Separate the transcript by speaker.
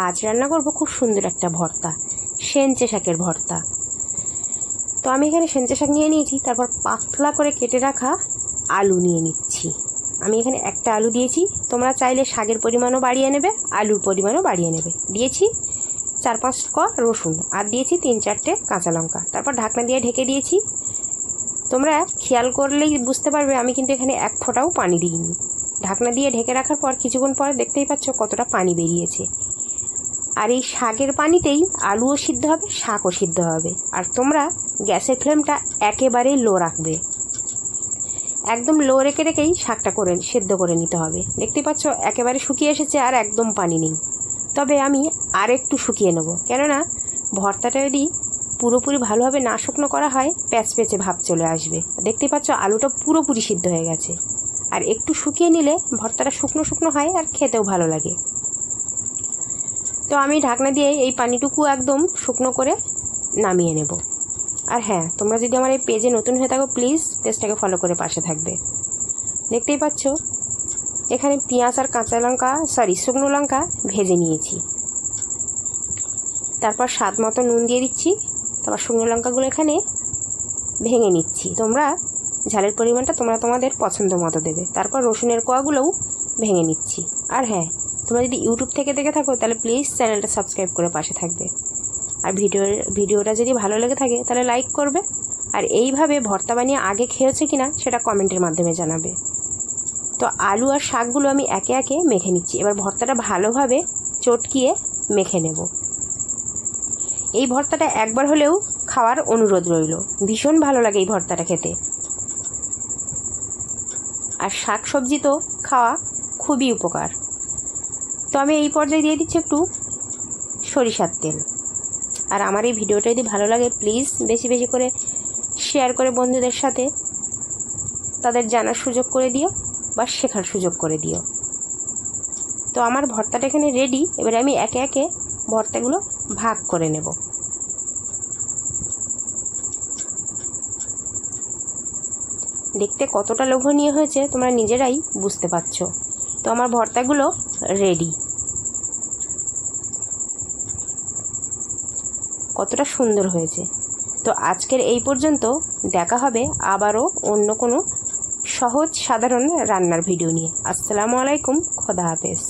Speaker 1: আজ রান্না করব খুব সুন্দর একটা ভর্তা, সেঞ্চে শাকের ভর্তা। তো আমি এখানে সেঞ্চে শাক নিয়ে নিয়েছি, তারপর পাতলা করে কেটে রাখা আলু নিয়ে নিচ্ছি। আমি এখানে একটা আলু দিয়েছি, তোমরা চাইলে শাকের পরিমাণও বাড়িয়ে নেবে, আলুর পরিমাণও বাড়িয়ে নেবে। দিয়েছি 4-5 কোয়া রসুন, আর দিয়েছি 3-4টে কাঁচা লঙ্কা। তারপর ঢাকনা দিয়ে ঢেকে দিয়েছি। তোমরা খেয়াল করলেই বুঝতে পারবে আমি কিন্তু এখানে এক ফোঁটাও পানি দিইনি। ঢাকনা দিয়ে ঢেকে রাখার পর কিছুক্ষণ পরে দেখতেই পাচ্ছ কতটা পানি বেরিয়েছে। আর এই শাকের পানিতেই আলুও সিদ্ধ হবে, শাকও সিদ্ধ হবে। আর তোমরা গ্যাসের ফ্লেমটা একেবারে লো রাখবে, একদম লো রেখেই শাকটা সেদ্ধ করে নিতে হবে। দেখতেই পাচ্ছ একেবারে শুকিয়ে এসেছে, আর একদম পানি নেই। তবে আমি আর একটু শুকিয়ে নেব, কেননা ভর্তাটা যদি পুরোপুরি ভালোভাবে না শুকনো করা হয় প্যাচপ্যাচে ভাব চলে আসবে। দেখতেই পাচ্ছ আলুটা পুরোপুরি সিদ্ধ হয়ে গেছে। আর একটু শুকিয়ে নিলে ভর্তাটা শুকনো শুকনো হয়, আর খেতেও ভালো লাগে। তো আমি ঢাকনা দিয়ে এই পানিটুকু একদম শুকনো করে নামিয়ে নেব। আর হ্যাঁ, তোমরা যদি আমার এই পেজে নতুন হয়ে থাকো প্লিজ পেজটাকে ফলো করে পাশে থাকবে। দেখতেই পাচ্ছ এখানে পেঁয়াজ আর শুকনো লঙ্কা ভেজে নিয়েছি। তারপর স্বাদ মতো নুন দিয়ে দিচ্ছি। তারপর শুকনো লঙ্কাগুলো এখানে ভেঙে নিচ্ছি। তোমরা ঝালের পরিমাণটা তোমরা তোমাদের পছন্দ মতো দেবে। তারপর রসুনের কোয়াগুলোও ভেঙে নিচ্ছি। আর হ্যাঁ, তোমরা যদি ইউটিউব থেকে দেখে থাকো তাহলে প্লিজ চ্যানেলটা সাবস্ক্রাইব করে পাশে থাকবে। আর ভিডিওটা যদি ভালো লেগে থাকে তাহলে লাইক করবে। আর এইভাবে ভর্তা বানিয়ে আগে খেয়েছে কিনা সেটা কমেন্টের মাধ্যমে জানাবে। তো আলু আর শাকগুলো আমি একে একে মেখে নিচ্ছি। এবার ভর্তাটা ভালোভাবে চটকিয়ে মেখে নেব। এই ভর্তাটা একবার হলেও খাওয়ার অনুরোধ রইল, ভীষণ ভালো লাগে এই ভর্তাটা খেতে। আর শাক সবজি তো খাওয়া খুবই উপকার। তো আমি এই পর্যায়ে দিয়ে দিচ্ছি একটু সরিষার তেল। আর আমার এই ভিডিওটা যদি ভালো লাগে প্লিজ বেশি বেশি করে শেয়ার করে বন্ধুদের সাথে তাদের জানার সুযোগ করে দিও বা শেখার সুযোগ করে দিও। তো আমার ভর্তাটা এখানে রেডি। এবারে আমি একে একে ভর্তাগুলো ভাগ করে নেব। দেখতে কতটা লোভনীয় হয়েছে তোমরা নিজেরাই বুঝতে পারছো। তো আমার ভর্তাগুলো রেডি। কতটা সুন্দর হয়েছে। তো আজকের এই পর্যন্ত, দেখা হবে আবারও অন্য কোনো সহজ সাধারণ রান্নার ভিডিও নিয়ে। আসসালামু আলাইকুম, খোদা হাফেজ।